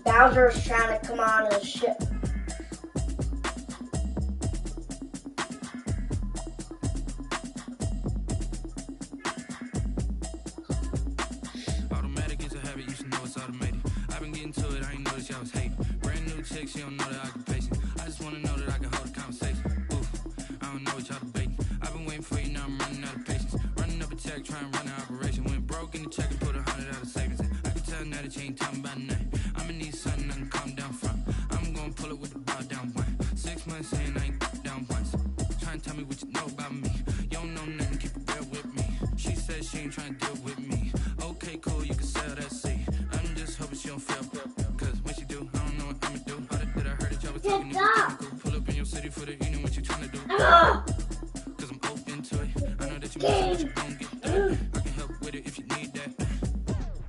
Bowser is trying to come on the ship. Automatic is a habit, you should know it's automated. I've been getting to it, I ain't noticed y'all was hating. Brand new chick, she don't know the occupation. I just wanna know that I can hold a conversation. Oof, I don't know what y'all debating. I've been waiting for you, now I'm running out of patience. Running up a check, trying to run an operation. Went broke in the check and put 100 out of savings in. I can tell now that you ain't talking about nothing. I'ma need something I can calm down from. I'm gonna pull it with the bow down one. 6 months in, I ain't down once. Trying to tell me what you know about me. You don't know nothing, keep it real with me. She said she ain't trying to deal with me. Okay, cool, you can sell that seed. I'm just hoping she don't fail. Cause when she do, I don't know what I'ma do. All that I heard that y'all was talking to. Pull up in your city for the evening, what you trying to do? Cause I'm open to it. I know that you miss what you gon' get that. I can help with it if you need that.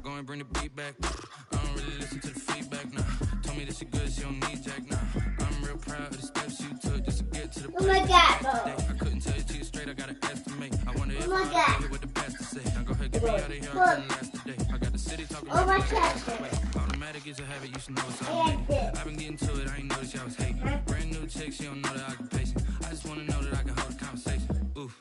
Go and bring the beat back. I don't really listen to the feedback now. Told me that she good, she don't need jack now. I'm real proud of the steps you took just to get to the place. I couldn't tell you to you straight, I gotta estimate. I wonder if I hear what the pastor say. Now go ahead, get me out of here, I couldn't last today. I got the city talking automatic is a habit, you should know it's automated. I've been getting to it, I ain't noticed y'all was hating. Brand new chick, she don't know the occupation. I just wanna know that I can hold a conversation. Oof,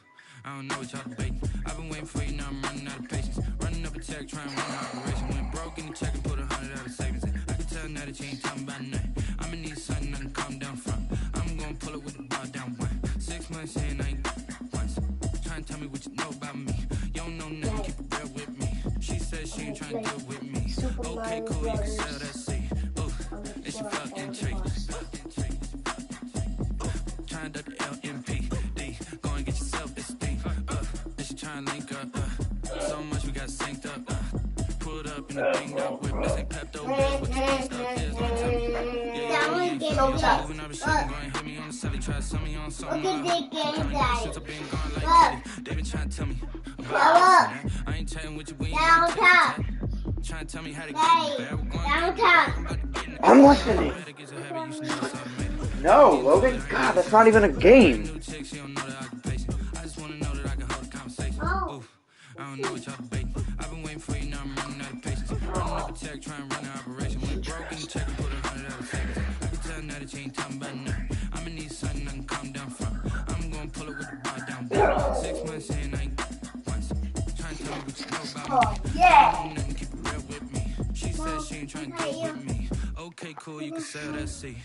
I don't know what y'all debating. I've been waiting for you, now I'm running out of patience. Running up a check, trying to run an operation. Went broke in the check and put 100 out of savings in. I can tell now that you ain't talking about nothing. I'ma need something I can calm down from. I'm gonna pull it with the bow down one. 6 months in, I ain't once. Trying to tell me what you know about me. You don't know nothing, keep it real with me. She said she ain't trying to deal with me. Okay, cool, you can sell that seed. Oof, and she fucking treat. Trying to duck the LMPD. Go and get yourself this thing. And she trying to link up. So much we got synced up. Pulled up in the thing up with this ain't Pepto Bismol. What the stuff is, don't tell me. Yeah, moving up the shit and going hit me on the celly. Try to sell me on something. Since I've been gone like Kitty. They been trying to tell me about this. I ain't chatting with you when you ain't taking. Trying to tell me how to get me back. I'm listening. No, Logan. God, that's not even a game. I just wanna know that I can hold a conversation. Oof, I don't know what y'all debating. I've been waiting for you, now I'm running out of patience. Running up a check, trying to run an operation. Went broke in the check and put 100 out of savings. I can tell now that you ain't talking about nothing. I'ma need something I can calm down from. I'm gonna pull it with the bow down. 6 months in, I ain't once. Trying to tell me what you know about me. I don't know nothing, keep it real with me. She said she ain't trying to deal with me. Okay, cool, you can sell that seed.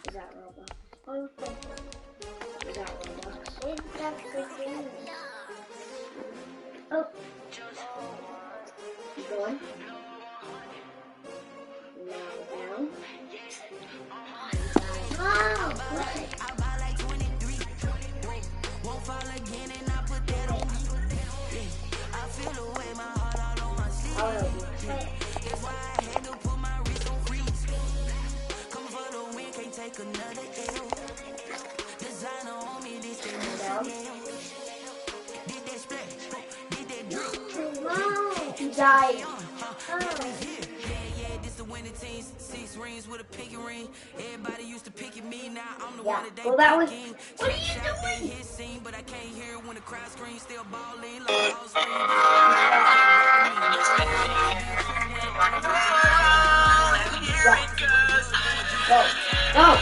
Is that Roblox? Is that Roblox? It's that freaking. Oh. Keep going. Now down. Oh, what? Won't fall again and I put that on me. I feel the way my heart all on my sleeve. That's why I had to put my wrist on freeze. Come for the win, can't take another L. Designer on me, this thing is Chanel. Did that splash, did that drip. Wow, he died. Yeah, this the winning team. 6 rings with a pinky ring. Everybody used to pick at me, now I'm the one that they picking. What are you doing? Hit scene, but I can't hear it when the crowd screams. Still balling like all screams. Go. No.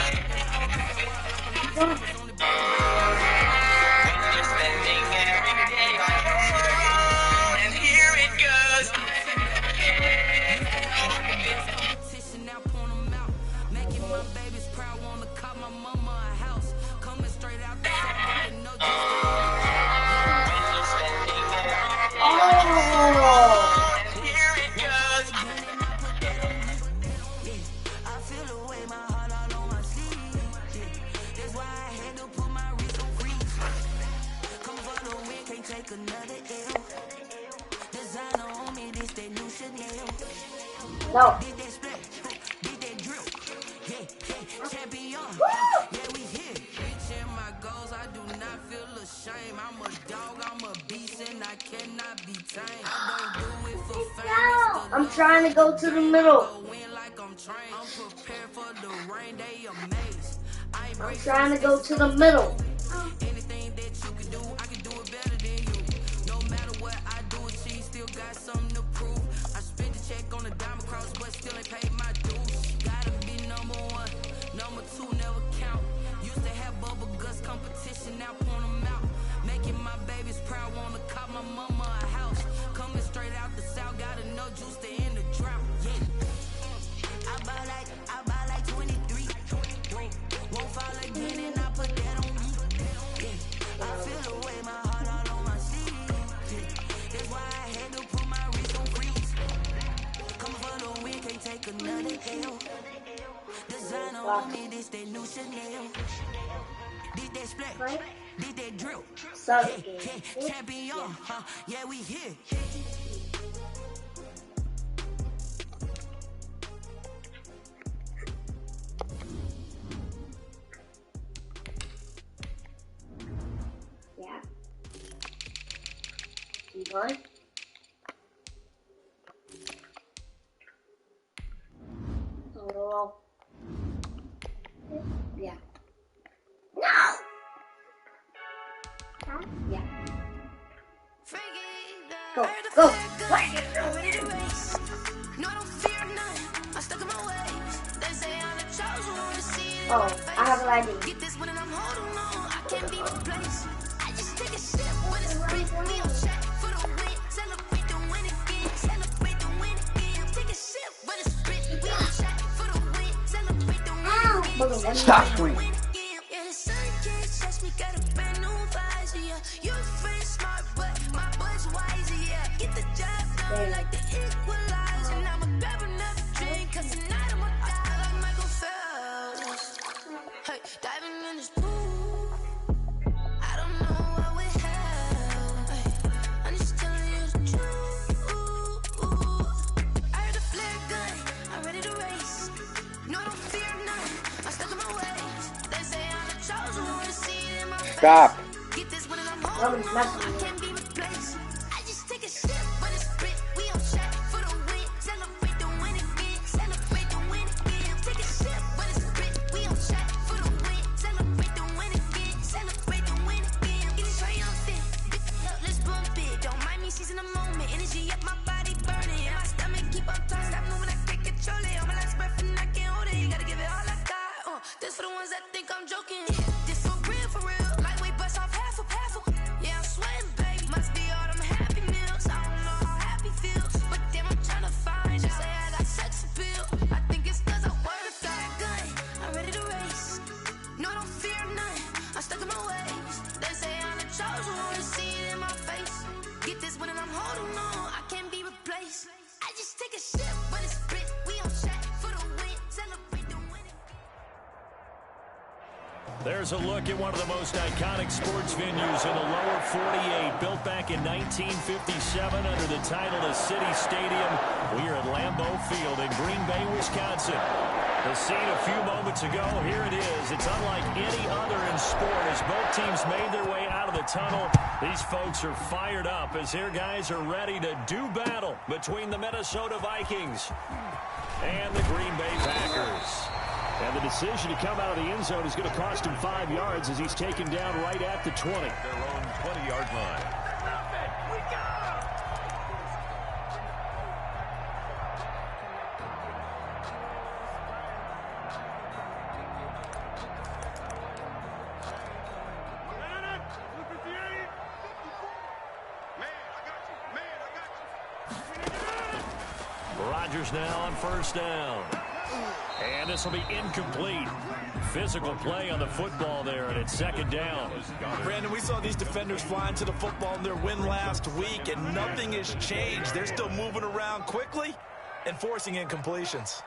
I'm trying to go to the middle. I'm trying to go to the middle. Anything that you can do, I can do it better than you. No matter what I do, she still got something to prove. I spent the check on the diamond cross, but still ain't paid my dues. Gotta be number one, number two never count. Used to have bubble guts competition, now point them out. Making my babies proud, wanna cop my mama a house. Coming straight out the south, got enough juice to end the drought. Yeah. I buy like 23. Won't fall again and I put that on me. Yeah. I feel the way my heart all on my sleeve. Yeah. That's why I had to put my wrist on freeze. Coming for the win, can't take another L. Designer on me, this that new Chanel. This that splat, this that drill. Yeah, champion, huh? Yeah, we here. Yeah. Keep going. Oh. Yeah. No! Huh? Yeah. Go, go! What? Oh, I have an idea. Get this one and I'm holding on. I can't be replaced. I just take a sip when it's free. We on check for the win. Celebrate the win again. Celebrate the win again. Take a sip when it's free. We on check for the win. Celebrate the win again. Stop swinging. Yeah, the sun can't touch me. Got a brand new visor. Yeah, you friend smart, but my boy's wiser. Yeah, get the job done like the equalizer. And I'ma grab another drink, 'cause tonight I'ma die like Michael Phelps. Hey, diving in this pool. I don't know what we have. Hey, I'm just telling you the truth. I heard the flare gun. I'm ready to race. No, I don't fear none. I'm stuck in my ways. They say I'm the chosen one to see it in my face. Stop. Get this one and I'm holding on. I can't be replaced. I just take a sip, but it's spit. We on check for the win. Celebrate the win again. Celebrate the win again. Take a sip, but it's spit. We on check for the win. Celebrate the win again. Celebrate the win again. Get it triumphant. Let's bump it. Don't mind me seizing the moment. Energy up my body burning. My stomach keep up tight. Stop moving, I can't control it. On my last breath and I can't hold it. You gotta give it all I got. This for the ones that think I'm joking. This for real, for real. Lightweight bust off half a. Yeah, I'm sweating, baby. Must be all them happy meals. I don't know how happy feels, but damn, I'm trying to find you. Say I got sex appeal. I think it's 'cause I work got a gun. I'm ready to race. No, I don't fear none. I'm stuck in my ways. They say I'm the chosen one to see it in my face. Get this one and I'm holding on. I can't be replaced. I just take a sip, but it's spit. We on check for the win. Celebrate the win. There's a look at one of the most iconic sports venues in the lower 48, built back in 1957 under the title of City Stadium. We are at Lambeau Field in Green Bay, Wisconsin. The scene a few moments ago, here it is. It's unlike any other in sport as both teams made their way out of the tunnel. These folks are fired up as their guys are ready to do battle between the Minnesota Vikings and the Green Bay Packers. And the decision to come out of the end zone is going to cost him 5 yards as he's taken down right at the 20. Their own 20-yard line. Rodgers now on first down. And this will be incomplete. Physical play on the football there, and it's second down. Brandon, we saw these defenders flying to the football in their win last week, and nothing has changed. They're still moving around quickly and forcing incompletions.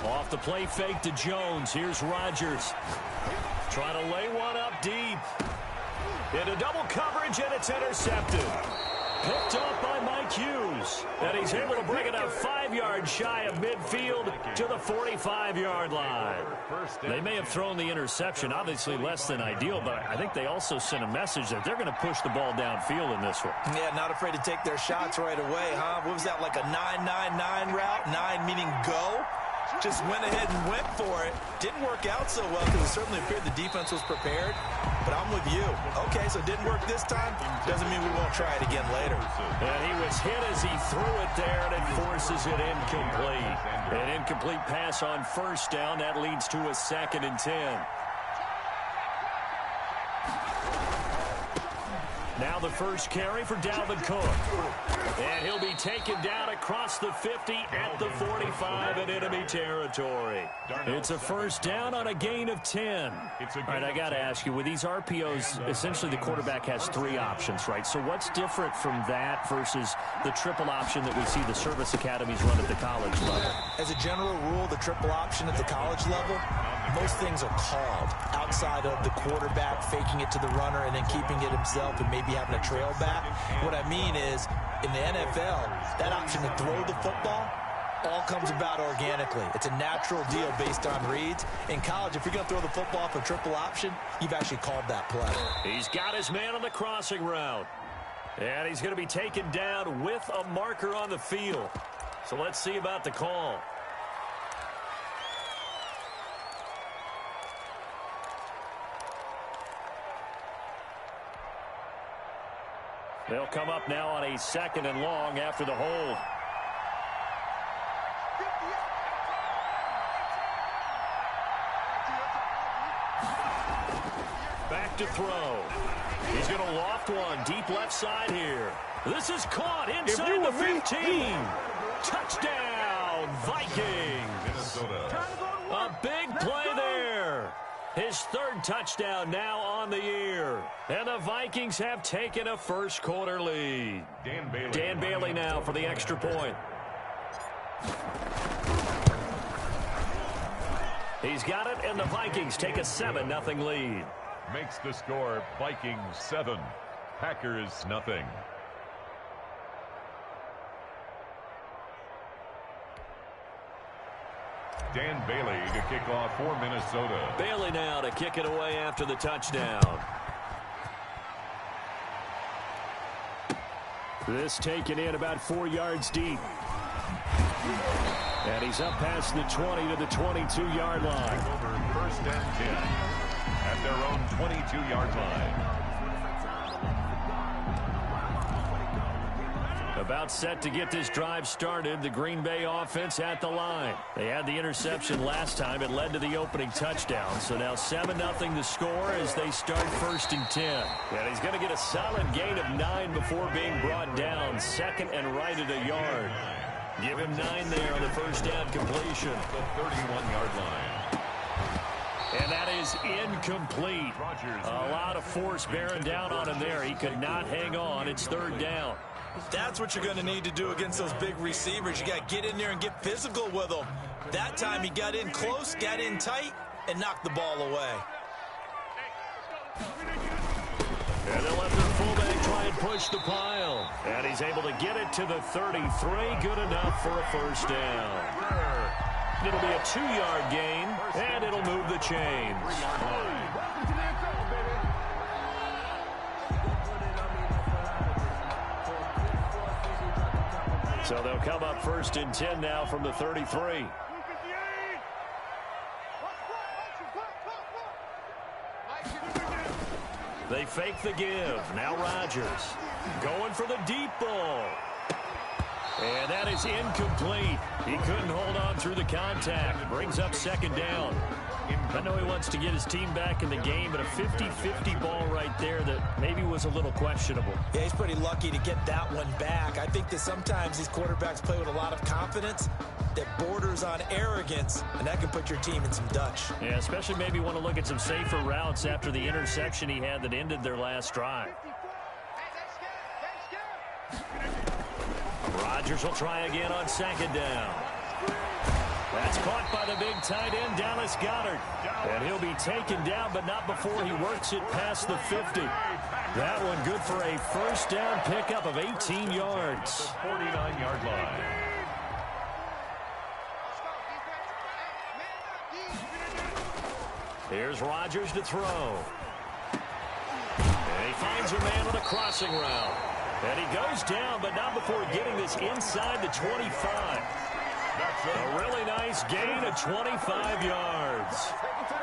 Off the play fake to Jones. Here's Rodgers. Trying to lay one up deep. Into double coverage, and it's intercepted. Picked up by Mike Hughes. And he's able to bring it up 5 yards shy of midfield to the 45-yard line. They may have thrown the interception, obviously less than ideal, but I think they also sent a message that they're going to push the ball downfield in this one. Yeah, not afraid to take their shots right away, huh? What was that, like a 9-9-9 route? 9 meaning go? just went ahead and went for it. Didn't work out so well because it certainly appeared the defense was prepared. But I'm with you. Okay, so it didn't work this time. Doesn't mean we won't try it again later. And he was hit as he threw it there, and it forces it incomplete. An incomplete pass on first down. That leads to a 2nd and 10. Now the first carry for Dalvin Cook. And he'll be taken down across the 50 at the 45 in enemy territory. It's a first down on a gain of 10. All right, I got to ask you, with these RPOs, essentially the quarterback has 3 options, right? So what's different from that versus the triple option that we see the service academies run at the college level? As a general rule, the triple option at the college level, most things are called outside of the quarterback faking it to the runner and then keeping it himself and maybe having a trail back. What I mean is, in the NFL, that option to throw the football all comes about organically. It's a natural deal based on reads. In college, if you're going to throw the football for triple option, you've actually called that play. He's got his man on the crossing route. And he's going to be taken down with a marker on the field. So let's see about the call. They'll come up now on a 2nd and long after the hold. Back to throw. He's going to loft one deep left side here. This is caught inside the 15. Touchdown, Vikings. A big play there. His 3rd touchdown now on the year. And the Vikings have taken a first-quarter lead. Dan Bailey now for the extra point. He's got it, and the Vikings take a 7-0 lead. Makes the score Vikings 7, Packers nothing. Dan Bailey to kick off for Minnesota. Bailey now to kick it away after the touchdown. This taken in about 4 yards deep. And he's up past the 20 to the 22-yard line. Over 1st and 10 at their own 22-yard line. About set to get this drive started. The Green Bay offense at the line. They had the interception last time. It led to the opening touchdown. So now 7-0 the score as they start 1st and 10. And he's going to get a solid gain of 9 before being brought down. 2nd and right at a yard. Give him 9 there on the first down completion. The 31-yard line. And that is incomplete. A lot of force bearing down on him there. He could not hang on. It's 3rd down. That's what you're going to need to do against those big receivers. You got to get in there and get physical with them. That time he got in close, got in tight, and knocked the ball away. And they'll let their fullback try and push the pile. And he's able to get it to the 33. Good enough for a first down. It'll be a 2-yard gain, and it'll move the chains. So they'll come up 1st and 10 now from the 33. They fake the give. Now Rodgers going for the deep ball. And that is incomplete. He couldn't hold on through the contact. Brings up 2nd down. I know he wants to get his team back in the game, but a 50-50 ball right there that maybe was a little questionable. Yeah, he's pretty lucky to get that one back. I think that sometimes these quarterbacks play with a lot of confidence that borders on arrogance, and that can put your team in some Dutch. Yeah, especially maybe want to look at some safer routes after the interception he had that ended their last drive. Rodgers will try again on 2nd down. That's caught by the big tight end, Dallas Goedert. And he'll be taken down, but not before he works it past the 50. That one good for a first down pickup of 18 yards. The 49-yard line. Here's Rodgers to throw. And he finds a man on the crossing route. And he goes down, but not before getting this inside the 25. A really nice gain of 25 yards.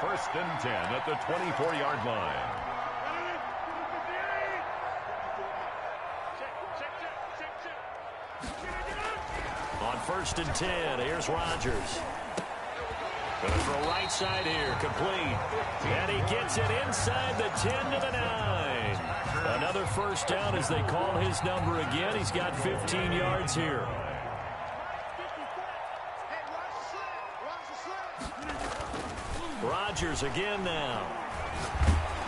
1st and 10 at the 24-yard line. On 1st and 10, here's Rodgers. Going to throw right side here, complete. And he gets it inside the 10 to the 9. Another first down as they call his number again. He's got 15 yards here. Rodgers again now.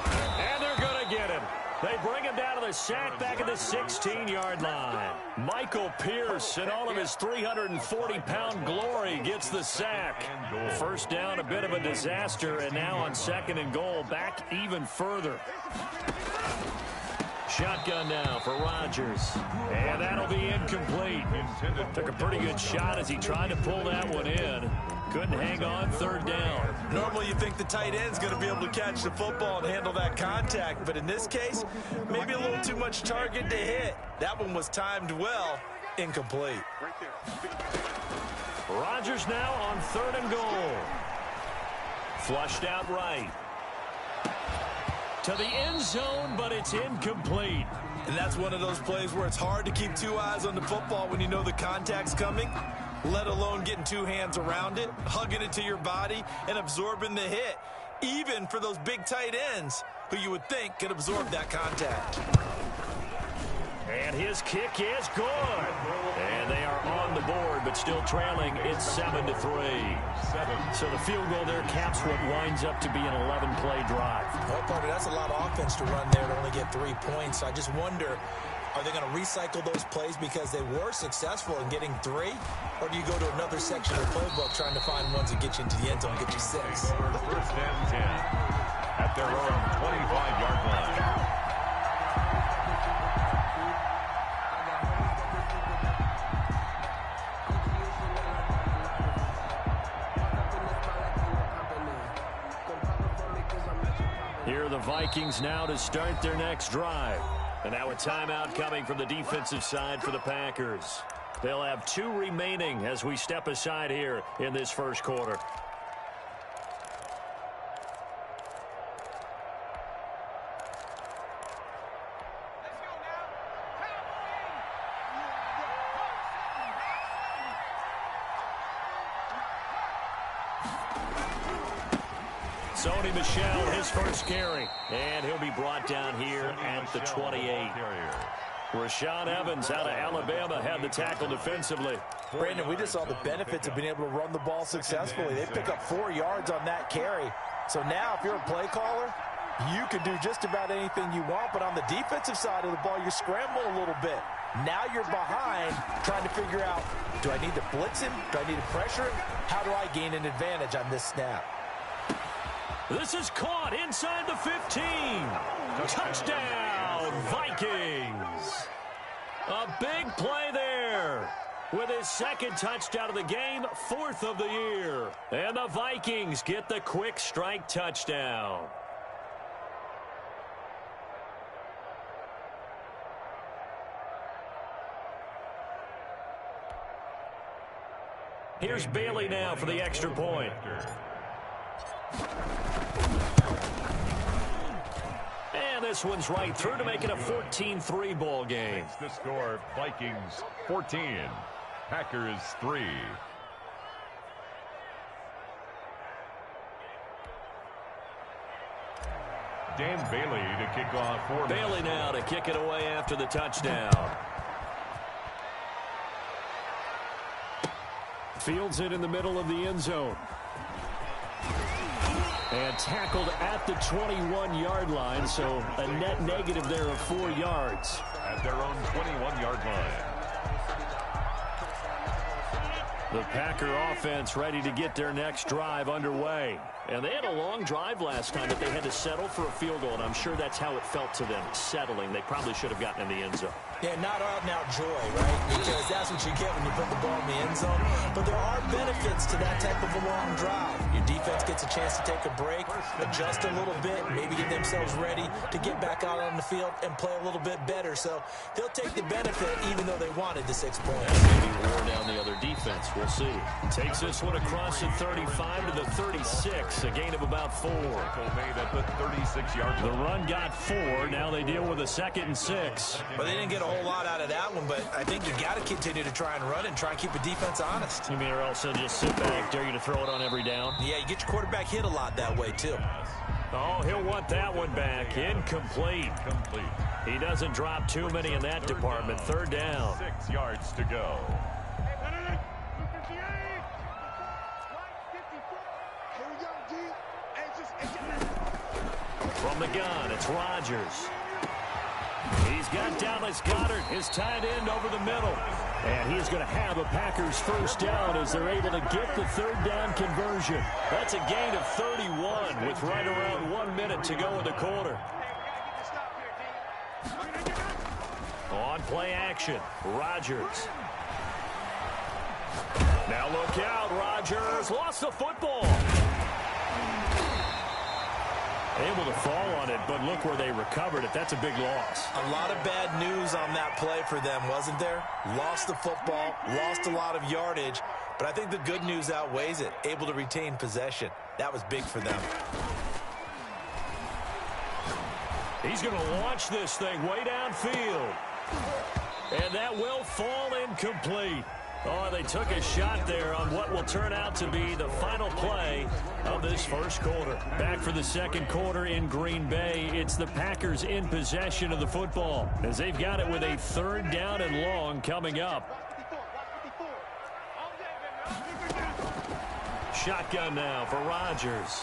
And they're going to get him. They bring him down to the sack back at the 16-yard line. Michael Pierce, in all of his 340-pound glory, gets the sack. First down, a bit of a disaster, and now on 2nd and goal, back even further. Shotgun now for Rodgers. And that'll be incomplete. Took a pretty good shot as he tried to pull that one in. Couldn't hang on 3rd down. Normally you think the tight end's going to be able to catch the football and handle that contact, but in this case, maybe a little too much target to hit. That one was timed well. Incomplete. Rodgers now on 3rd and goal. Flushed out right. To the end zone, but it's incomplete. And that's one of those plays where it's hard to keep 2 eyes on the football when you know the contact's coming, let alone getting 2 hands around it, hugging it to your body, and absorbing the hit, even for those big tight ends who you would think could absorb that contact. And his kick is good. And they are on the board, but still trailing. It's 7-3. So the field goal there caps what winds up to be an 11-play drive. Well, partner, that's a lot of offense to run there to only get 3 points. I just wonder, are they going to recycle those plays because they were successful in getting 3? Or do you go to another section of the playbook trying to find ones that get you into the end zone and get you 6? 1st and 10 at their own 25-yard line. Here are the Vikings now to start their next drive. And now a timeout coming from the defensive side for the Packers. They'll have 2 remaining as we step aside here in this first quarter. Sony Michel, his first carry. And he'll be brought down here at the 28. Rashaan Evans out of Alabama had the tackle defensively. Brandon, we just saw the benefits of being able to run the ball successfully. They pick up 4 yards on that carry. So now if you're a play caller, you can do just about anything you want. But on the defensive side of the ball, you scramble a little bit. Now you're behind trying to figure out, do I need to blitz him? Do I need to pressure him? How do I gain an advantage on this snap? This is caught inside the 15. Touchdown, Vikings. A big play there. With his 2nd touchdown of the game, 4th of the year. And the Vikings get the quick strike touchdown. Here's Bailey now for the extra point. And this one's right through to make it a 14-3 ball game. The score, Vikings 14, Packers 3. Dan Bailey to kick off for Bailey now to kick it away after the touchdown. Fields it in the middle of the end zone. And tackled at the 21-yard line, so a net negative there of 4 yards. At their own 21-yard line. The Packer offense ready to get their next drive underway. And they had a long drive last time that they had to settle for a field goal, and I'm sure that's how it felt to them, settling. They probably should have gotten in the end zone. Yeah, not out-and-out joy, right? Because that's what you get when you put the ball in the end zone. But there are benefits to that type of a long drive. Your defense gets a chance to take a break, adjust a little bit, maybe get themselves ready to get back out on the field and play a little bit better. So they'll take the benefit even though they wanted the 6 points. Maybe wore down the other defense. We'll see. Takes this one across the 35 to the 36, a gain of about 4. Made at the 36-yard line. The run got 4. Now they deal with a 2nd and 6. Well, they didn't get a whole lot out of that one, but I think you got to continue to try and run and try and keep the defense honest. You mean or else they'll just sit back, dare you to throw it on every down? Yeah, you get your quarterback hit a lot that way, too. Oh, he'll want that one back. Incomplete. He doesn't drop too many in that department. 3rd down. 6 yards to go. From the gun, it's Rodgers. He's got Dallas Goedert, his tight end, over the middle. And he's going to have a Packers 1st down as they're able to get the 3rd down conversion. That's a gain of 31 with right around 1 minute to go in the quarter. On play action, Rodgers. Now look out, Rodgers lost the football. Able to fall on it, but look where they recovered it. That's a big loss. A lot of bad news on that play for them, wasn't there? Lost the football, lost a lot of yardage, but I think the good news outweighs it. Able to retain possession. That was big for them. He's going to launch this thing way downfield. And that will fall incomplete. Oh, they took a shot there on what will turn out to be the final play of this 1st quarter. Back for the 2nd quarter in Green Bay. It's the Packers in possession of the football as they've got it with a 3rd down and long coming up. Shotgun now for Rodgers.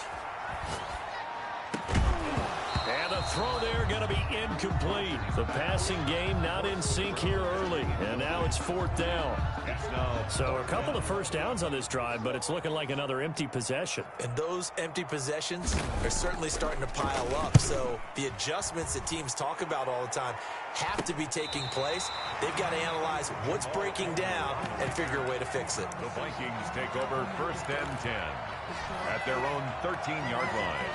And the throw there going to be incomplete. The passing game not in sync here early. And now it's 4th down. So a couple of 1st downs on this drive, but it's looking like another empty possession. And those empty possessions are certainly starting to pile up. So the adjustments that teams talk about all the time have to be taking place. They've got to analyze what's breaking down and figure a way to fix it. The Vikings take over 1st and 10 at their own 13-yard line.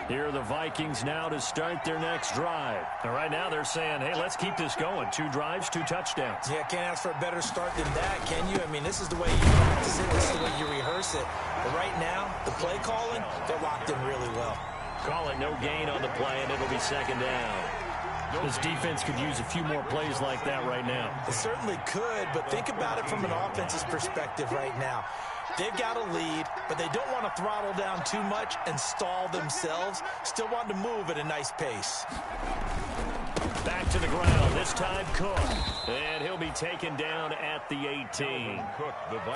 Here are the Vikings now to start their next drive. And right now they're saying, hey, let's keep this going. 2 drives, 2 touchdowns. Yeah, can't ask for a better start than that, can you? I mean, this is the way you practice it. This is the way you rehearse it. But right now, the play calling, they're locked in really well. Call it no gain on the play, and it'll be 2nd down. This defense could use a few more plays like that right now. It certainly could, but think about it from an offense's perspective right now. They've got a lead, but they don't want to throttle down too much and stall themselves. Still want to move at a nice pace. Back to the ground, this time Cook. And he'll be taken down at the 18.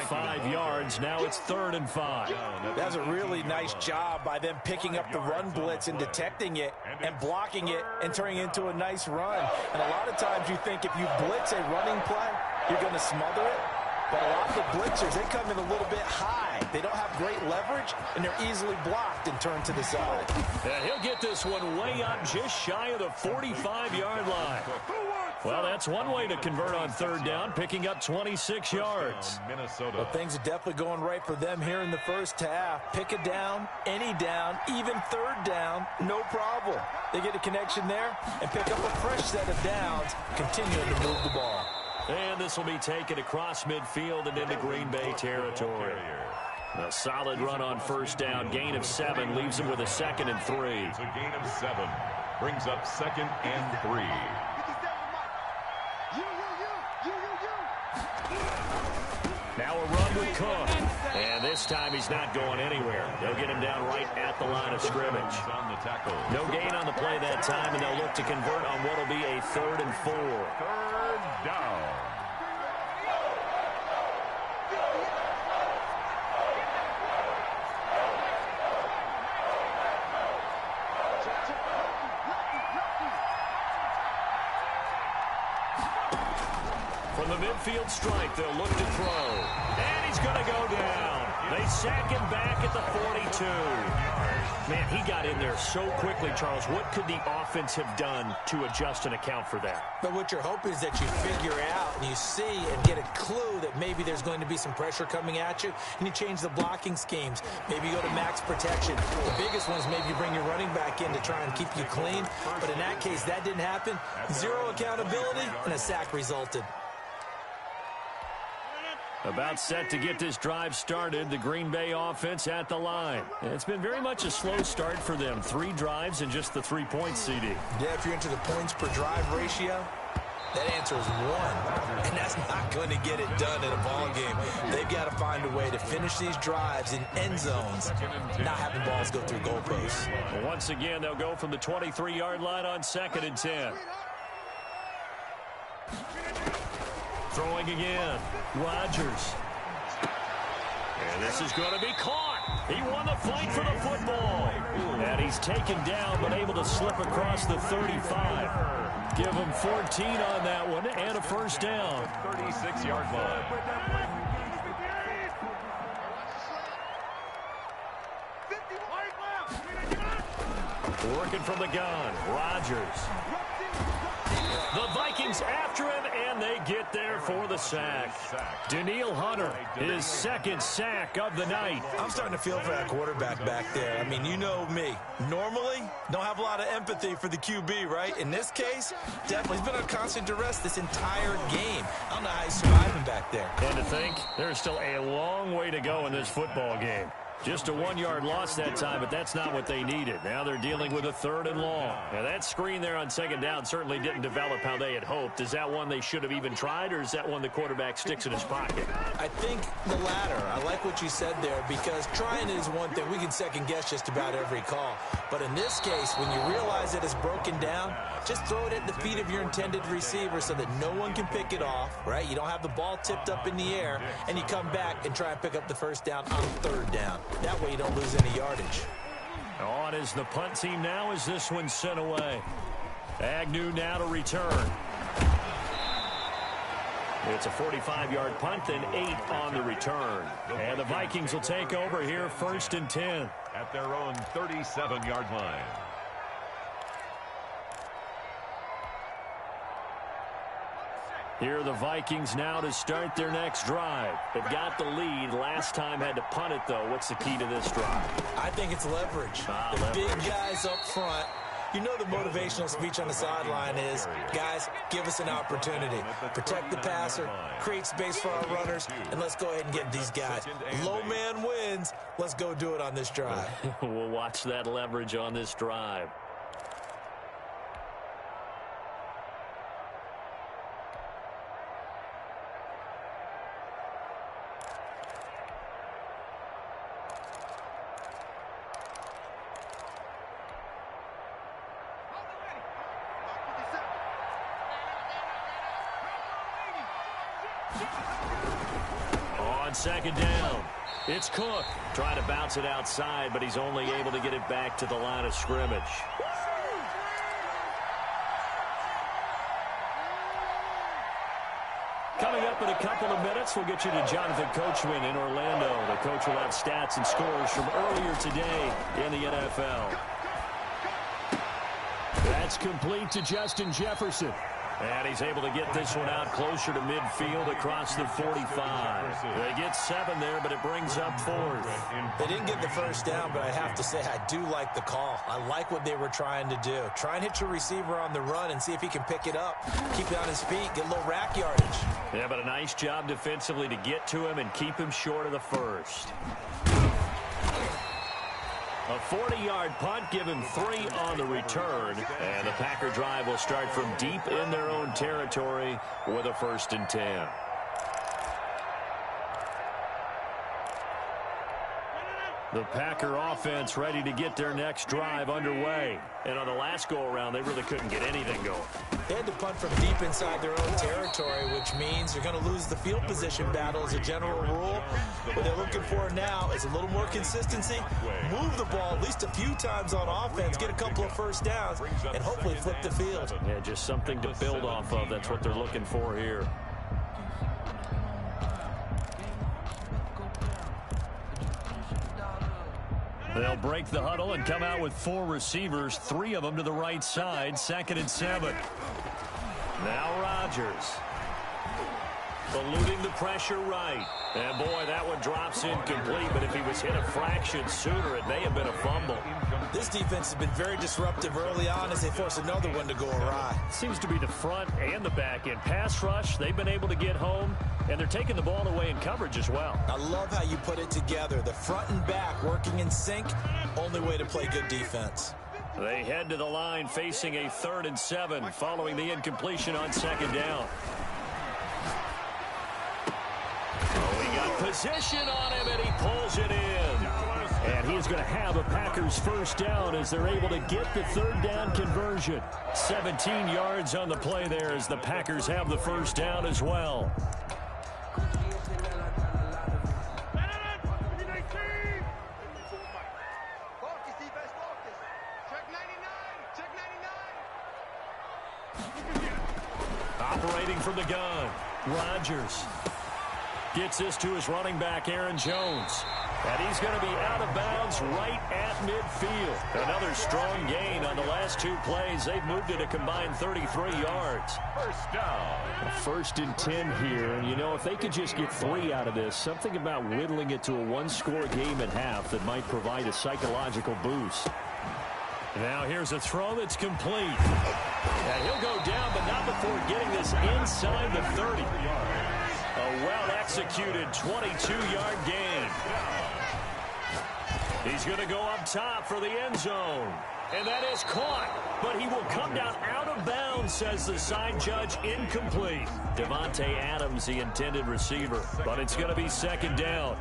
5 yards, now it's 3rd and 5. That's a really nice job by them picking up the run blitz and detecting it and blocking it and turning it into a nice run. And a lot of times you think if you blitz a running play, you're going to smother it. But a lot of the blitzers, they come in a little bit high. They don't have great leverage, and they're easily blocked and turned to the side. And he'll get this one way up just shy of the 45-yard line. Well, that's one way to convert on 3rd down, picking up 26 yards. Minnesota. Well, things are definitely going right for them here in the 1st half. Pick a down, any down, even 3rd down, no problem. They get a connection there and pick up a fresh set of downs, continuing to move the ball. And this will be taken across midfield and into Green Bay territory. A solid run on 1st down. Gain of 7 leaves him with a 2nd and 3. It's a gain of 7. Brings up 2nd and 3. Now a run with Cook. And this time he's not going anywhere. They'll get him down right at the line of scrimmage. No gain on the play that time, and they'll look to convert on what will be a 3rd and 4. 3rd down. From the midfield stripe, they'll look to throw. And he's going to go down. They sack him back at the 42. Man, he got in there so quickly, Charles. What could the offense have done to adjust and account for that? But what you're hoping is that you figure out and you see and get a clue that maybe there's going to be some pressure coming at you, and you change the blocking schemes. Maybe you go to max protection. The biggest one is maybe you bring your running back in to try and keep you clean. But in that case, that didn't happen. Zero accountability, and a sack resulted. About set to get this drive started, the Green Bay offense at the line. It's been very much a slow start for them. 3 drives and just the 3 points, CD. Yeah, if you're into the points per drive ratio, that answer is 1. And that's not going to get it done in a ball game. They've got to find a way to finish these drives in end zones, not having balls go through goalposts. Well, once again, they'll go from the 23-yard line on 2nd and 10. Throwing again, Rodgers. And this is going to be caught. He won the fight for the football. And he's taken down, but able to slip across the 35. Give him 14 on that one, and a first down. 36-yard line. Working from the gun, Rodgers. The Vikings after him, and they get there for the sack. Danielle Hunter, his 2nd sack of the night. I'm starting to feel for that quarterback back there. I mean, you know me. Normally, don't have a lot of empathy for the QB, right? In this case, definitely. He's been on constant duress this entire game. I don't know how he's surviving back there. And to think, there's still a long way to go in this football game. Just a 1-yard loss that time, but that's not what they needed. Now they're dealing with a 3rd and long. Now that screen there on 2nd down certainly didn't develop how they had hoped. Is that one they should have even tried, or is that one the quarterback sticks in his pocket? I think the latter. I like what you said there, because trying is one thing. We can second guess just about every call. But in this case, when you realize that it's broken down, just throw it at the feet of your intended receiver so that no one can pick it off, right? You don't have the ball tipped up in the air, and you come back and try and pick up the first down on 3rd down. That way you don't lose any yardage. On is the punt team now as this one's sent away. Agnew now to return. It's a 45-yard punt, then 8 on the return. And the Vikings will take over here 1st and 10. At their own 37-yard line. Here are the Vikings now to start their next drive. They've got the lead. Last time had to punt it, though. What's the key to this drive? I think it's leverage. The big guys up front. You know the motivational speech on the sideline is, guys, give us an opportunity. Protect the passer, create space for our runners, and let's go ahead and get these guys. Low man wins. Let's go do it on this drive. We'll watch that leverage on this drive. On 2nd down, it's Cook. Trying to bounce it outside, but he's only able to get it back to the line of scrimmage. Coming up in a couple of minutes, we'll get you to Jonathan Coachman in Orlando. The coach will have stats and scores from earlier today in the NFL. That's complete to Justin Jefferson. And he's able to get this one out closer to midfield across the 45. They get 7 there, but it brings up 4th. They didn't get the first down, but I have to say I do like the call. I like what they were trying to do. Try and hit your receiver on the run and see if he can pick it up. Keep it on his feet, get a little rack yardage. Yeah, but a nice job defensively to get to him and keep him short of the first. A 40-yard punt, give him 3 on the return. And the Packer drive will start from deep in their own territory with a 1st and 10. The Packer offense ready to get their next drive underway. And on the last go-around, they really couldn't get anything going. They had to punt from deep inside their own territory, which means you're going to lose the field position battle as a general rule. What they're looking for now is a little more consistency, move the ball at least a few times on offense, get a couple of first downs, and hopefully flip the field. Yeah, just something to build off of. That's what they're looking for here. They'll break the huddle and come out with 4 receivers, 3 of them to the right side, 2nd and 7. Now Rodgers. Eluding the pressure right. And boy, that one drops incomplete, but if he was hit a fraction sooner, it may have been a fumble. This defense has been very disruptive early on as they force another one to go awry. Seems to be the front and the back end. Pass rush, they've been able to get home, and they're taking the ball away in coverage as well. I love how you put it together. The front and back working in sync, only way to play good defense. They head to the line facing a 3rd and 7 following the incompletion on 2nd down. Oh, he got position on him, and he pulls it in. And he's going to have a Packers first down as they're able to get the 3rd down conversion. 17 yards on the play there as the Packers have the first down as well. Operating from the gun, Rodgers gets this to his running back, Aaron Jones. And he's going to be out of bounds right at midfield. Another strong gain on the last 2 plays. They've moved it a combined 33 yards. First down. 1st and 10 here. And, you know, if they could just get 3 out of this, something about whittling it to a 1-score game at half that might provide a psychological boost. Now here's a throw that's complete. And he'll go down, but not before getting this inside the 30. A well-executed 22-yard gain. He's going to go up top for the end zone. And that is caught. But he will come down out of bounds, says the side judge. Incomplete. Devontae Adams, the intended receiver. But it's going to be 2nd down.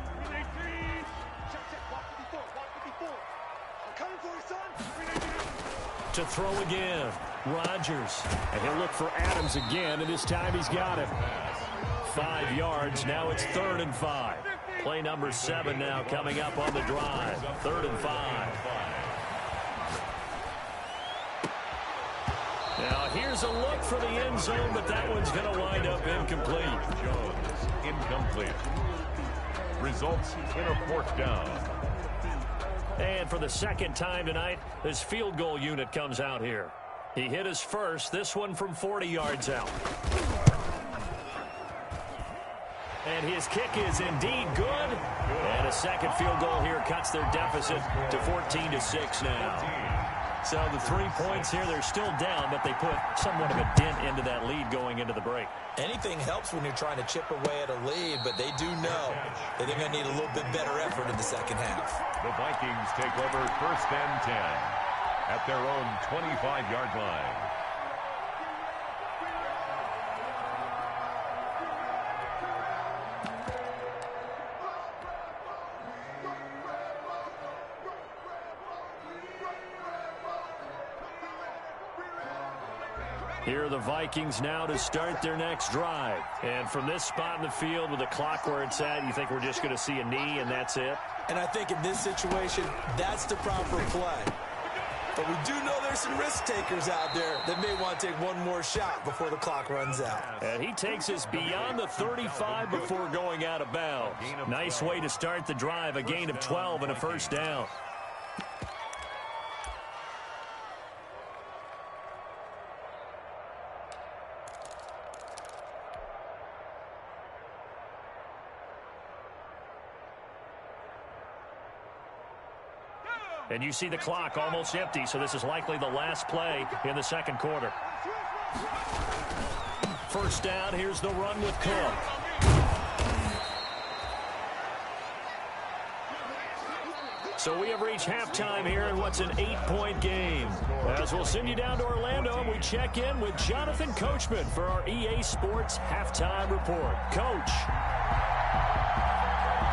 To throw again. Rodgers. And he'll look for Adams again, and this time he's got him. 5 yards. Now it's 3rd and 5. Play number 7 now coming up on the drive. 3rd and 5. Now here's a look for the end zone, but that one's going to wind up incomplete. Jones, incomplete. Results in a 4th down. And for the 2nd time tonight, this field goal unit comes out here. He hit his first, this one from 40 yards out. And his kick is indeed good. And a 2nd field goal here cuts their deficit to 14-6 now. So the 3 points here, they're still down, but they put somewhat of a dent into that lead going into the break. Anything helps when you're trying to chip away at a lead, but they do know that they're going to need a little bit better effort in the 2nd half. The Vikings take over 1st and 10 at their own 25-yard line. Here are the Vikings now to start their next drive. And from this spot in the field with the clock where it's at, you think we're just going to see a knee and that's it? And I think in this situation, that's the proper play. But we do know there's some risk takers out there that may want to take one more shot before the clock runs out. And he takes us beyond the 35 before going out of bounds. Nice way to start the drive, a gain of 12 and a first down. And you see the clock almost empty, so this is likely the last play in the 2nd quarter. First down, here's the run with Cook. So we have reached halftime here in what's an 8-point game. As we'll send you down to Orlando, and we check in with Jonathan Coachman for our EA Sports Halftime Report. Coach.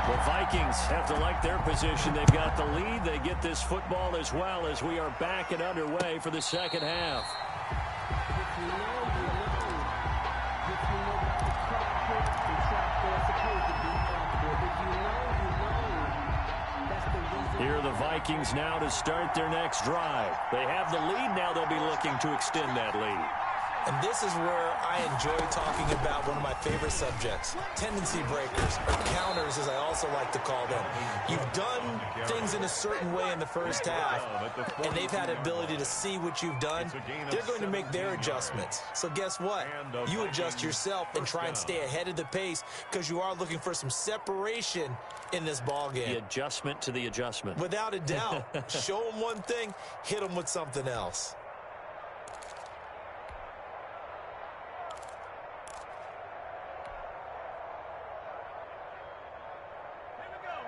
The Vikings have to like their position. They've got the lead. They get this football as well as we are back and underway for the 2nd half. Here are the Vikings now to start their next drive. They have the lead. Now they'll be looking to extend that lead. And this is where I enjoy talking about one of my favorite subjects, tendency breakers, or counters as I also like to call them. You've done things in a certain way in the first half, and they've had the ability to see what you've done. They're going to make their adjustments. So guess what? You adjust yourself and try and stay ahead of the pace because you are looking for some separation in this ball game. The adjustment to the adjustment. Without a doubt. Show them one thing, hit them with something else.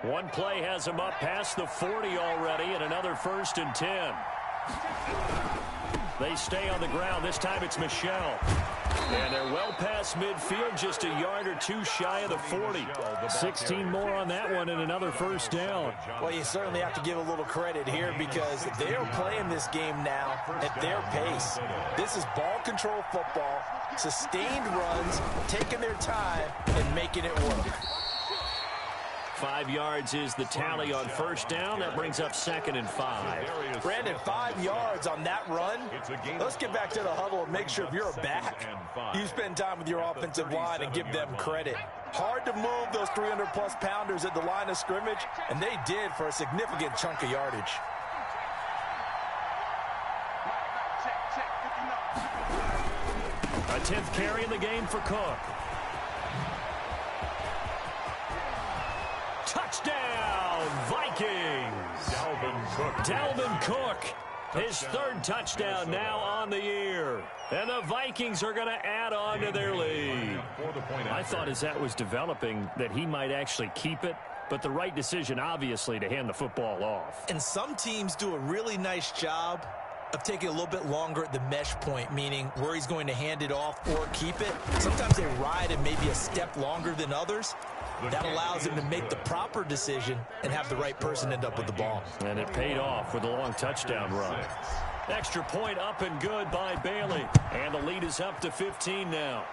One play has him up past the 40 already, and another 1st and 10. They stay on the ground. This time it's Michel. And they're well past midfield, just a yard or two shy of the 40. 16 more on that one and another 1st down. Well, you certainly have to give a little credit here because they are playing this game now at their pace. This is ball control football, sustained runs, taking their time and making it work. 5 yards is the tally on 1st down. That brings up 2nd and 5. Brandon, 5 yards on that run. Let's get back to the huddle and make sure if you're back, you spend time with your offensive line and give them credit. Hard to move those 300-plus pounders at the line of scrimmage, and they did for a significant chunk of yardage. A 10th carry in the game for Cook. Touchdown, Vikings! Dalvin Cook, his 3rd touchdown now on the year. And the Vikings are going to add on to their lead. I thought as that was developing that he might actually keep it, but the right decision, obviously, to hand the football off. And some teams do a really nice job of taking a little bit longer at the mesh point, meaning where he's going to hand it off or keep it. Sometimes they ride it maybe a step longer than others. That allows him to make the proper decision and have the right person end up with the ball. And it paid off with a long touchdown run. Extra point up and good by Bailey. And the lead is up to 15 now.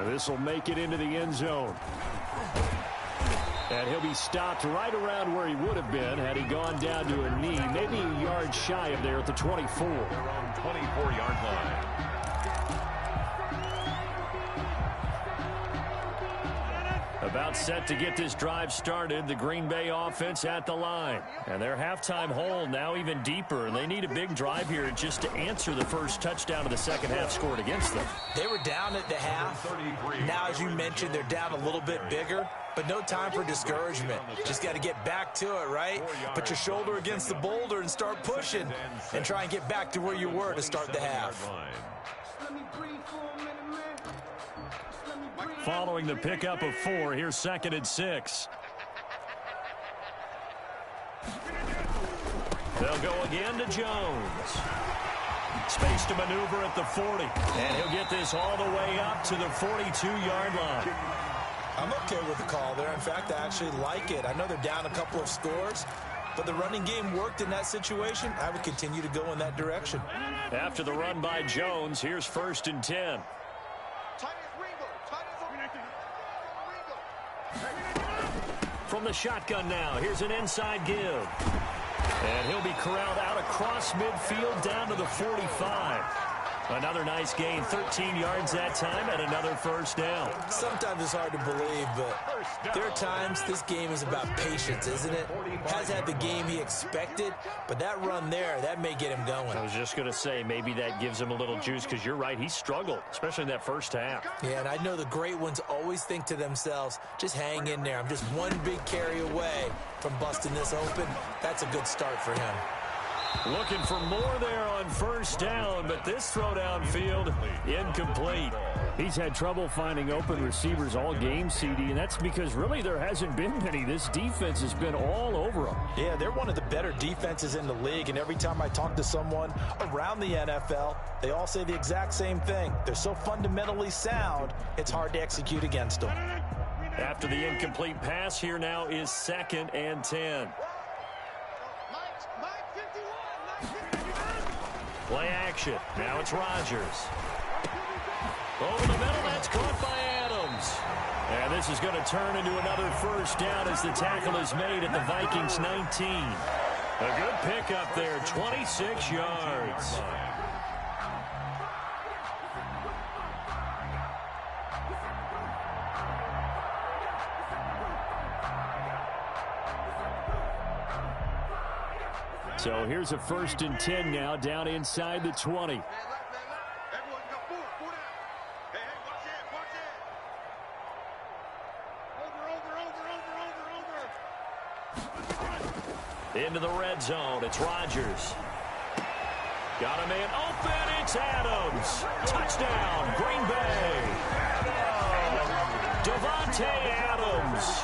This will make it into the end zone. And he'll be stopped right around where he would have been had he gone down to a knee, maybe a yard shy of there at the 24. Around 24-yard line. About set to get this drive started, the Green Bay offense at the line. And their halftime hole now even deeper, and they need a big drive here just to answer the first touchdown of the second half scored against them. They were down at the half. Now, as you mentioned, they're down a little bit bigger, but no time for discouragement. Just got to get back to it, right? Put your shoulder against the boulder and start pushing and try and get back to where you were to start the half. Following the pickup of 4, here's 2nd and 6. They'll go again to Jones. Space to maneuver at the 40. And he'll get this all the way up to the 42-yard line. I'm okay with the call there. In fact, I actually like it. I know they're down a couple of scores, but the running game worked in that situation. I would continue to go in that direction. After the run by Jones, here's 1st and 10. From the shotgun now, here's an inside give. And he'll be corralled out across midfield down to the 45. Another nice gain, 13 yards that time, and another 1st down. Sometimes it's hard to believe, but there are times this game is about patience, isn't it? Has had the game he expected, but that run there, that may get him going. I was just going to say, maybe that gives him a little juice, because you're right, he struggled, especially in that first half. Yeah, and I know the great ones always think to themselves, just hang in there. I'm just one big carry away from busting this open. That's a good start for him. Looking for more there on 1st down, but this throw downfield incomplete. He's had trouble finding open receivers all game, CD, and that's because really there hasn't been many. This defense has been all over them. Yeah, they're one of the better defenses in the league, and every time I talk to someone around the NFL, they all say the exact same thing. They're so fundamentally sound, it's hard to execute against them. After the incomplete pass, here now is 2nd and 10. Play action. Now it's Rodgers. Over the middle, that's caught by Adams. And this is going to turn into another 1st down as the tackle is made at the Vikings 19. A good pickup there, 26 yards. So here's a 1st and 10 now, down inside the 20. Into the red zone, it's Rodgers. Got a man open, it's Adams. Touchdown, Green Bay. Davante Adams,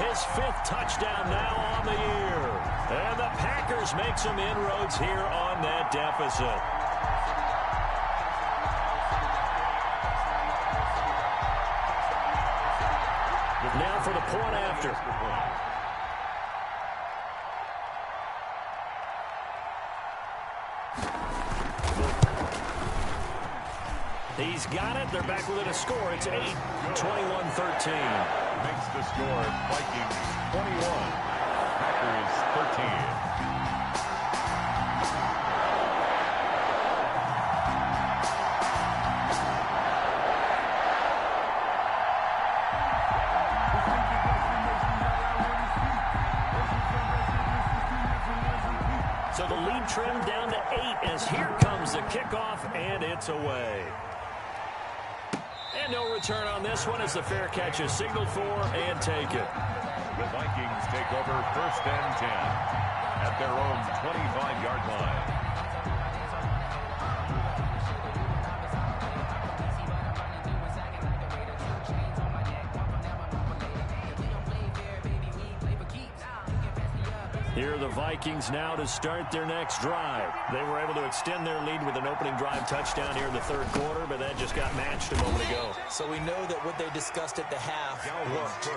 his 5th touchdown now on the year. And the Packers make some inroads here on that deficit. Now for the point after. He's got it. They're back within a score. It's 8, 21-13. Makes the score Vikings 21, Packers 13. So the lead trimmed down to 8 as here comes the kickoff, and it's away. And no return on this one as the fair catch is signaled for and taken. The Vikings take over 1st and 10 at their own 25-yard line. Here are the Vikings now to start their next drive. They were able to extend their lead with an opening drive touchdown here in the 3rd quarter, but that just got matched a moment ago. So we know that what they discussed at the half worked.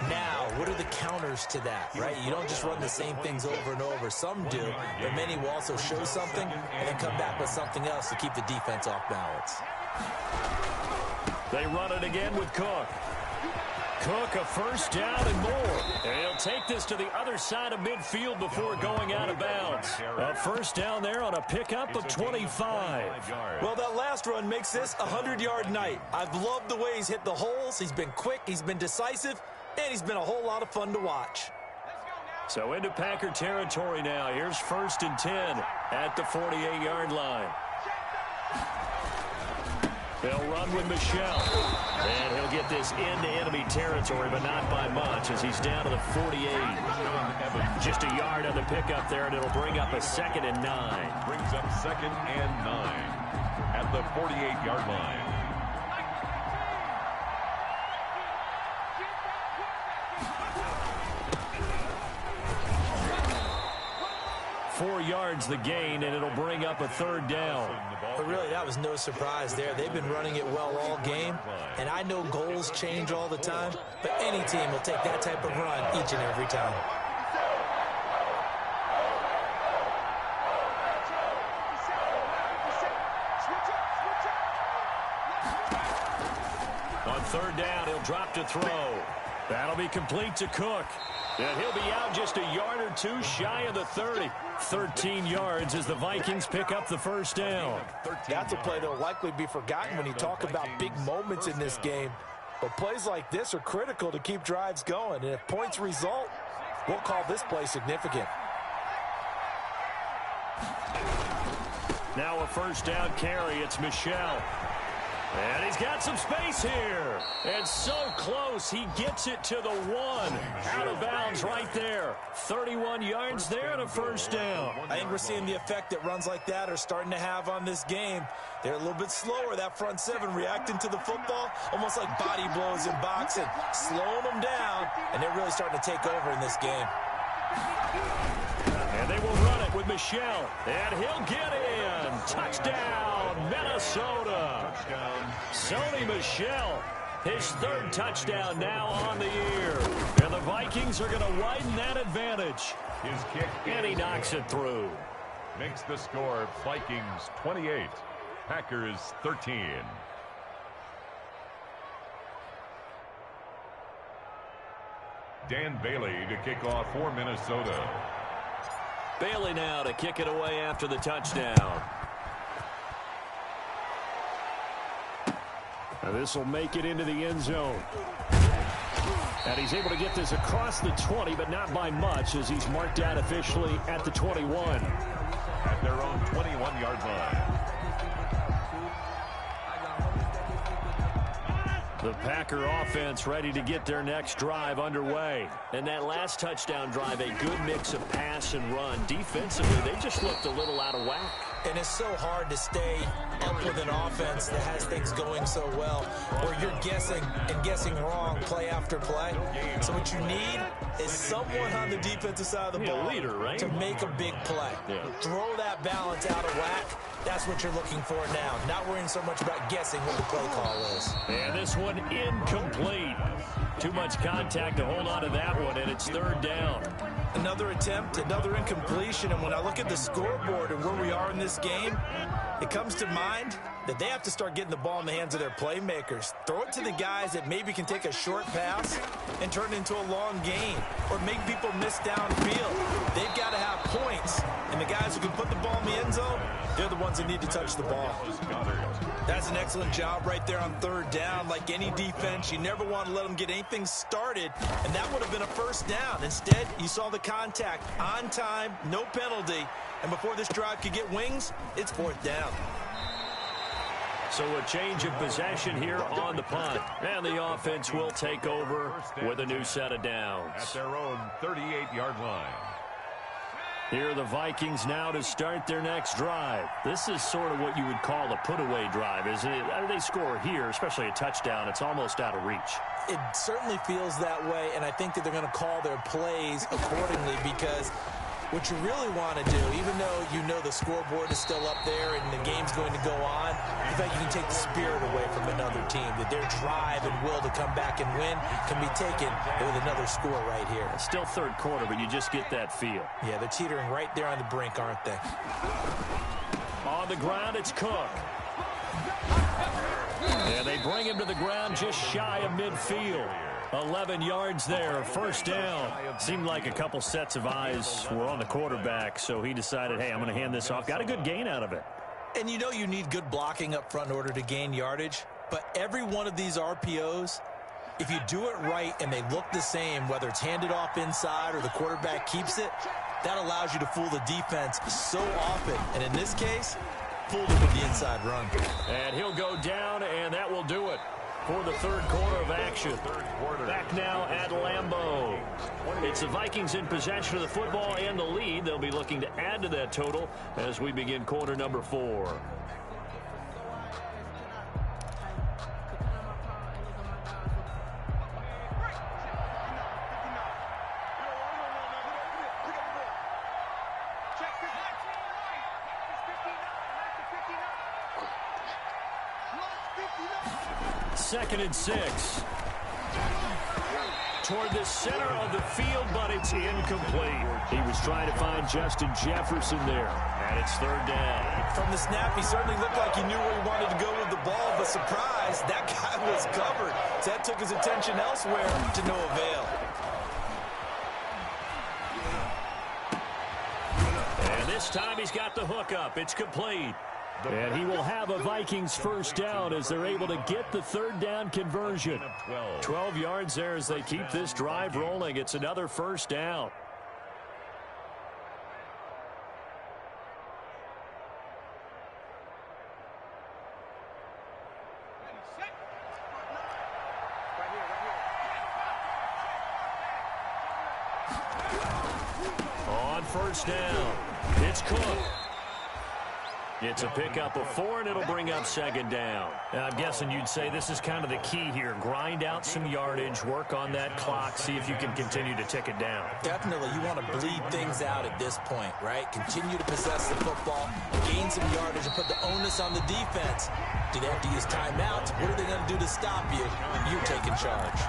Now, what are the counters to that, right? You don't just run the same things over and over. Some do, but many will also show something and then come back with something else to keep the defense off balance. They run it again with Cook. Cook, a 1st down and more. And he'll take this to the other side of midfield before going out of bounds. A 1st down there on a pickup of 25. Well, that last run makes this a 100-yard night. I've loved the way he's hit the holes. He's been quick, he's been decisive, and he's been a whole lot of fun to watch. So into Packer territory now. Here's 1st and 10 at the 48-yard line. They'll run with Michelle. And he'll get this into enemy territory, but not by much as he's down to the 48. Just a yard on the pickup there, and it'll bring up a 2nd and 9. Brings up 2nd and 9 at the 48-yard line. 4 yards the gain, and it'll bring up a 3rd down. But really, that was no surprise there. They've been running it well all game, and I know goals change all the time, but any team will take that type of run each and every time. On 3rd down, he'll drop to throw. That'll be complete to Cook. And he'll be out just a yard or 2 shy of the 30. 13 yards as the Vikings pick up the 1st down. That's a play that will likely be forgotten when you talk about big moments in this game. But plays like this are critical to keep drives going. And if points result, we'll call this play significant. Now a 1st down carry. It's Michelle. And he's got some space here. And so close, he gets it to the 1. Out of bounds right there. 31 yards there and a 1st down. I think we're seeing the effect that runs like that are starting to have on this game. They're a little bit slower, that front 7, reacting to the football, almost like body blows in boxing, slowing them down, and they're really starting to take over in this game. And they will run it with Michelle. And he'll get in. Touchdown, Minnesota. Sony Michel, his 3rd touchdown now on the year. And the Vikings are going to widen that advantage. His kick. And he knocks it through. Makes the score Vikings 28, Packers 13. Dan Bailey to kick off for Minnesota. Bailey now to kick it away after the touchdown. Now this will make it into the end zone. And he's able to get this across the 20, but not by much, as he's marked out officially at the 21. At their own 21-yard line. The Packer offense ready to get their next drive underway. And that last touchdown drive, a good mix of pass and run. Defensively, they just looked a little out of whack. And it's so hard to stay up with an offense that has things going so well, where you're guessing and guessing wrong play after play. So what you need is someone on the defensive side of the ball, leader, right? to make a big play. Yeah. Throw that balance out of whack. That's what you're looking for now. Not worrying so much about guessing what the play call is. And this one incomplete. Too much contact to hold on to that one, and it's third down. Another attempt, another incompletion, and when I look at the scoreboard and where we are in this game, it comes to mind that they have to start getting the ball in the hands of their playmakers. Throw it to the guys that maybe can take a short pass and turn it into a long gain, or make people miss downfield. They've got to have points, and the guys who can put the ball in the end zone, they're the ones that need to touch the ball. That's an excellent job right there on third down. Like any defense, you never want to let them get anything started, and that would have been a first down. Instead, you saw the contact on time, no penalty, and before this drive could get wings, it's fourth down. So a change of possession here on the punt. And the offense will take over with a new set of downs. At their own 38-yard line. Here are the Vikings now to start their next drive. This is sort of what you would call a put-away drive, isn't it? They score here, especially a touchdown. It's almost out of reach. It certainly feels that way, and I think that they're going to call their plays accordingly, because what you really want to do, even though you know the scoreboard is still up there and the game's going to go on, the fact you can take the spirit away from another team, that their drive and will to come back and win can be taken with another score right here. It's still third quarter, but you just get that feel. Yeah, they're teetering right there on the brink, aren't they? On the ground, it's Cook. And they bring him to the ground just shy of midfield. 11 yards there, first down. Seemed like a couple sets of eyes were on the quarterback, so he decided, hey, I'm going to hand this off. Got a good gain out of it. And you know you need good blocking up front in order to gain yardage, but every one of these RPOs, if you do it right and they look the same, whether it's handed off inside or the quarterback keeps it, that allows you to fool the defense so often. And in this case, fooled him with the inside run. And he'll go down, and that will do it for the third quarter of action. Back now at Lambeau. It's the Vikings in possession of the football and the lead. They'll be looking to add to that total as we begin quarter number 4. Second and 6. Toward the center of the field, but it's incomplete. He was trying to find Justin Jefferson there, and it's third down. From the snap, he certainly looked like he knew where he wanted to go with the ball, but surprise, that guy was covered. So that took his attention elsewhere to no avail. And this time he's got the hook up. It's complete. And he will have a Vikings first down as they're able to get the third down conversion. 12 yards there as they keep this drive rolling. It's another first down. On first down, it's Cook. It's a pickup of 4, and it'll bring up second down. I'm guessing you'd say this is kind of the key here. Grind out some yardage, work on that clock, see if you can continue to tick it down. Definitely. You want to bleed things out at this point, right? Continue to possess the football, gain some yardage, and put the onus on the defense. Do they have to use timeouts? What are they going to do to stop you? You're taking charge.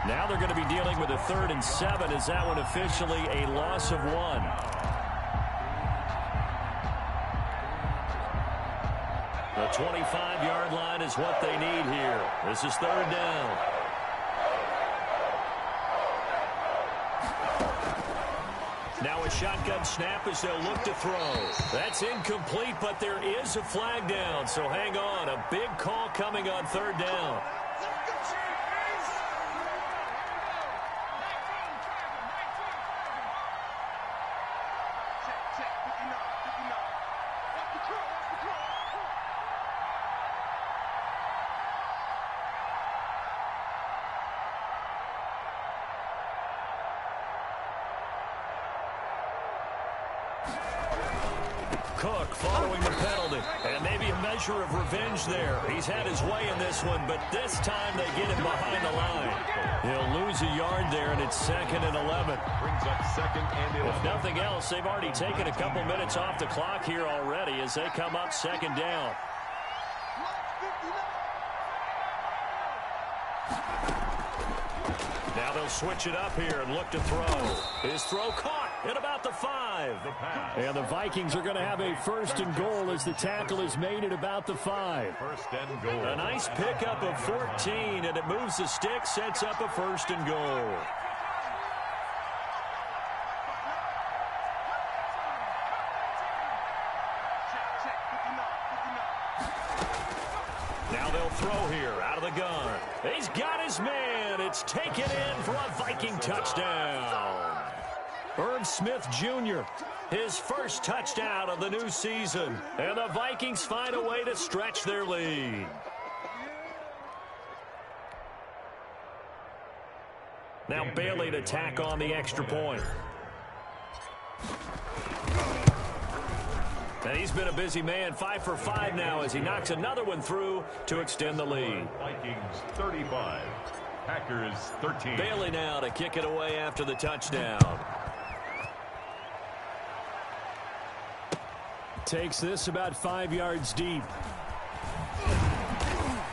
Now they're going to be dealing with a 3rd and 7. Is that one officially a loss of 1? The 25-yard line is what they need here. This is third down. Now a shotgun snap as they'll look to throw. That's incomplete, but there is a flag down, so hang on. A big call coming on third down. Cook following the penalty. And maybe a measure of revenge there. He's had his way in this one, but this time they get him behind the line. He'll lose a yard there, and it's 2nd and 11. Brings up 2nd and 11. If nothing else, they've already taken a couple minutes off the clock here already as they come up 2nd down. Now they'll switch it up here and look to throw. His throw caught at about the 5. And the Vikings are going to have a 1st and goal as the tackle is made at about the 5. 1st and goal. A nice pickup of 14, and it moves the stick, sets up a 1st and goal. Now they'll throw here out of the gun. He's got his man. It's taken in for a Viking touchdown. Irv Smith Jr., his first touchdown of the new season. And the Vikings find a way to stretch their lead. Now Bailey to tack on the extra point. And he's been a busy man, 5 for 5 now as he knocks another one through to extend the lead. Vikings 35, Packers 13. Bailey now to kick it away after the touchdown. Takes this about 5 yards deep.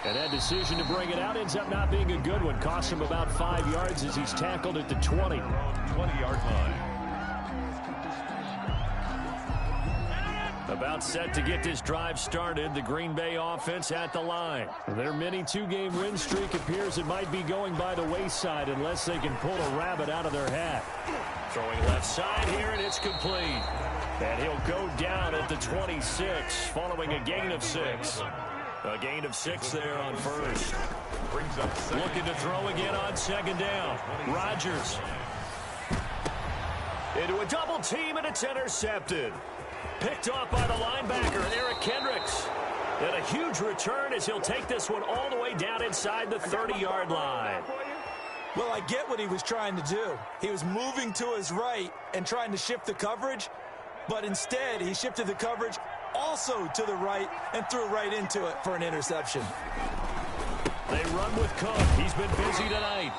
And that decision to bring it out ends up not being a good one. Costs him about 5 yards as he's tackled at the 20. 20-yard line. About set to get this drive started, the Green Bay offense at the line. Their mini 2-game win streak appears it might be going by the wayside unless they can pull a rabbit out of their hat. Throwing left side here, and it's complete. And he'll go down at the 26 following a gain of 6. A gain of 6 there on first. Brings up Looking to throw again on 2nd down. Rodgers. Into a double team, and it's intercepted. Picked off by the linebacker, Eric Kendricks. And a huge return as he'll take this one all the way down inside the 30-yard line. Well, I get what he was trying to do. He was moving to his right and trying to shift the coverage, but instead he shifted the coverage also to the right and threw right into it for an interception. They run with Cook. He's been busy tonight.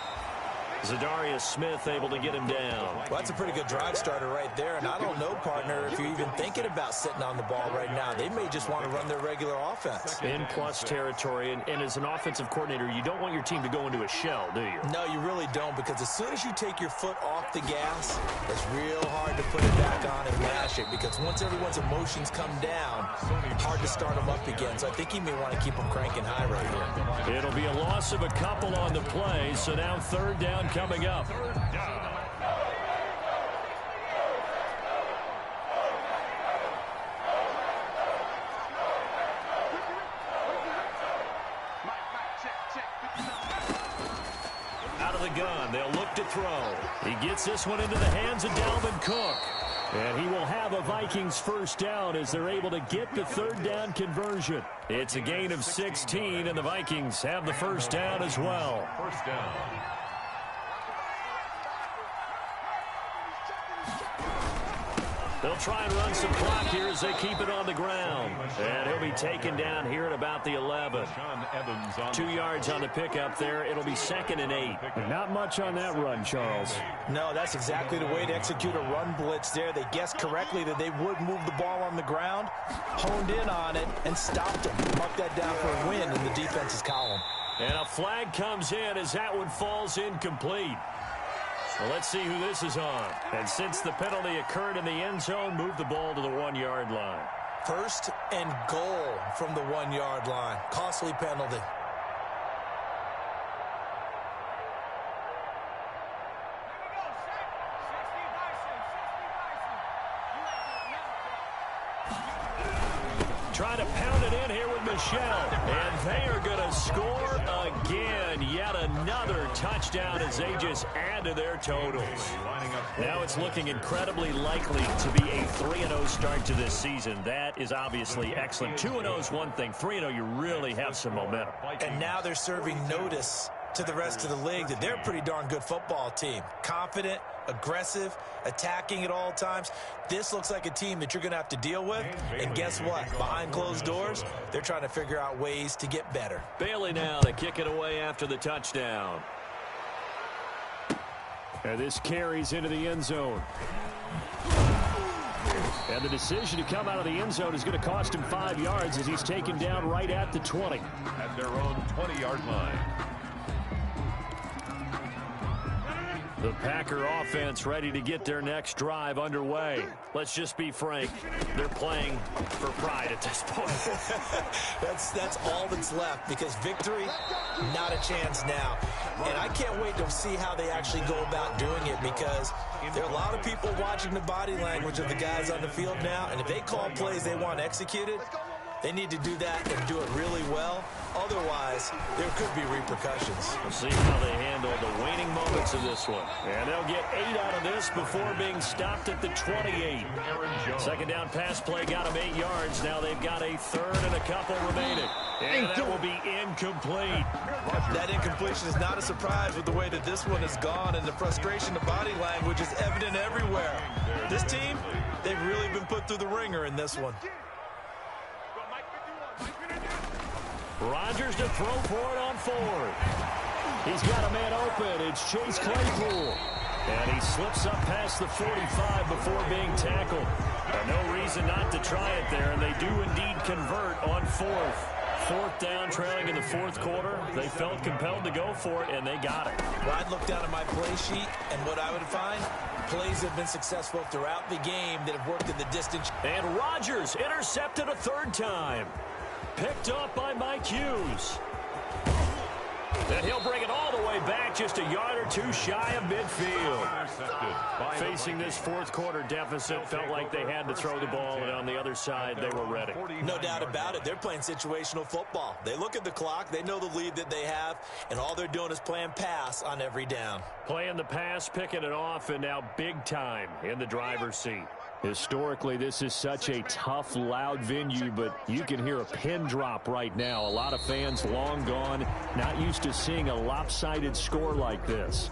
Zadarius Smith able to get him down. Well, that's a pretty good drive starter right there, and I don't know, partner, if you're even thinking about sitting on the ball right now. They may just want to run their regular offense. In plus territory, and as an offensive coordinator, you don't want your team to go into a shell, do you? No, you really don't, because as soon as you take your foot off the gas, it's real hard to put it back on and mash it, because once everyone's emotions come down, hard to start them up again. So I think you may want to keep them cranking high right here. It'll be a loss of a couple on the play, so now 3rd down coming up. Out of the gun, they'll look to throw. He gets this one into the hands of Dalvin Cook. And he will have a Vikings 1st down as they're able to get the 3rd down conversion. It's a gain of 16, and the Vikings have the 1st down as well. 1st down. They'll try and run some clock here as they keep it on the ground. And he'll be taken down here at about the 11. 2 yards on the pickup there. It'll be 2nd and 8. Not much on that run, Charles. No, that's exactly the way to execute a run blitz there. They guessed correctly that they would move the ball on the ground, honed in on it, and stopped them. Mark that down for a win in the defense's column. And a flag comes in as that one falls incomplete. Well, let's see who this is on. And since the penalty occurred in the end zone, move the ball to the 1-yard line. 1st and goal from the 1-yard line. Costly penalty. Trying to pound it in here with Michelle. And they are going to score again. Yet another touchdown as they just add to their totals. Now it's looking incredibly likely to be a 3-0 start to this season. That is obviously excellent. 2-0 is one thing. 3-0, you really have some momentum. And now they're serving notice to the rest of the league that they're a pretty darn good football team. Confident, aggressive, attacking at all times. This looks like a team that you're going to have to deal with. And guess what? Behind closed doors, they're trying to figure out ways to get better. Bailey now to kick it away after the touchdown. And this carries into the end zone. And the decision to come out of the end zone is going to cost him 5 yards as he's taken down right at the 20. At their own 20-yard line. The Packer offense ready to get their next drive underway. Let's just be frank. They're playing for pride at this point. That's all that's left, because victory, not a chance now. And I can't wait to see how they actually go about doing it, because there are a lot of people watching the body language of the guys on the field now, and if they call plays they want executed, they need to do that and do it really well. Otherwise, there could be repercussions. We'll see how they handle the waning moments of this one. And they'll get 8 out of this before being stopped at the 28. Second down pass play got them 8 yards. Now they've got a third and a couple remaining. And that will be incomplete. That incompletion is not a surprise with the way that this one has gone, and the frustration, the body language is evident everywhere. This team, they've really been put through the ringer in this one. Rodgers to throw for it on 4th. He's got a man open. It's Chase Claypool. And he slips up past the 45 before being tackled. No reason not to try it there, and they do indeed convert on 4th. 4th down, trailing in the 4th quarter. They felt compelled to go for it, and they got it. Well, I'd look down at my play sheet, and what I would find, plays have been successful throughout the game that have worked in the distance. And Rodgers intercepted a 3rd time. Picked up by Mike Hughes. And he'll bring it all the way back, just a yard or two shy of midfield. Facing this 4th quarter deficit, felt like they had to throw the ball, and on the other side, they were ready. No doubt about it. They're playing situational football. They look at the clock, they know the lead that they have, and all they're doing is playing pass on every down. Playing the pass, picking it off, and now big time in the driver's seat. Historically, this is such a tough, loud venue, but you can hear a pin drop right now. A lot of fans long gone, not used to seeing a lopsided score like this.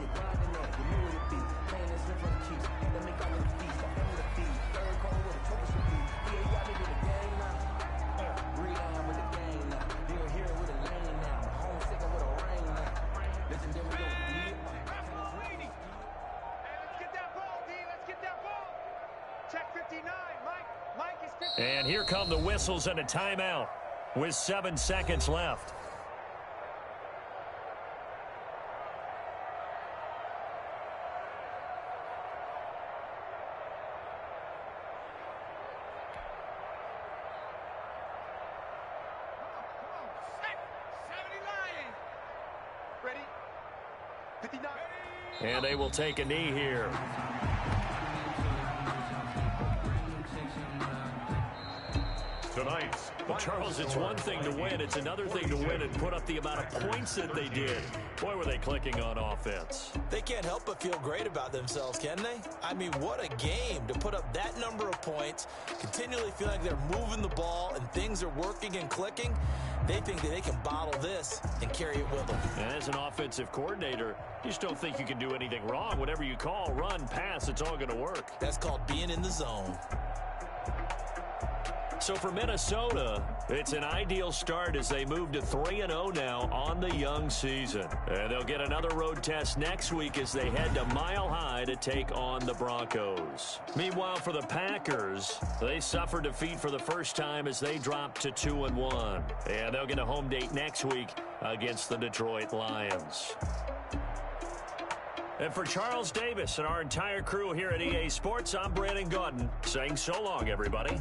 And here come the whistles and a timeout with 7 seconds left. And they will take a knee here. Well, Charles, it's one thing to win. It's another thing to win and put up the amount of points that they did. Boy, were they clicking on offense. They can't help but feel great about themselves, can they? I mean, what a game to put up that number of points, continually feel like they're moving the ball and things are working and clicking. They think that they can bottle this and carry it with them. And as an offensive coordinator, you just don't think you can do anything wrong. Whatever you call, run, pass, it's all going to work. That's called being in the zone. So for Minnesota, it's an ideal start as they move to 3-0 now on the young season. And they'll get another road test next week as they head to Mile High to take on the Broncos. Meanwhile, for the Packers, they suffered defeat for the first time as they dropped to 2-1. And they'll get a home date next week against the Detroit Lions. And for Charles Davis and our entire crew here at EA Sports, I'm Brandon Gaudin saying so long, everybody.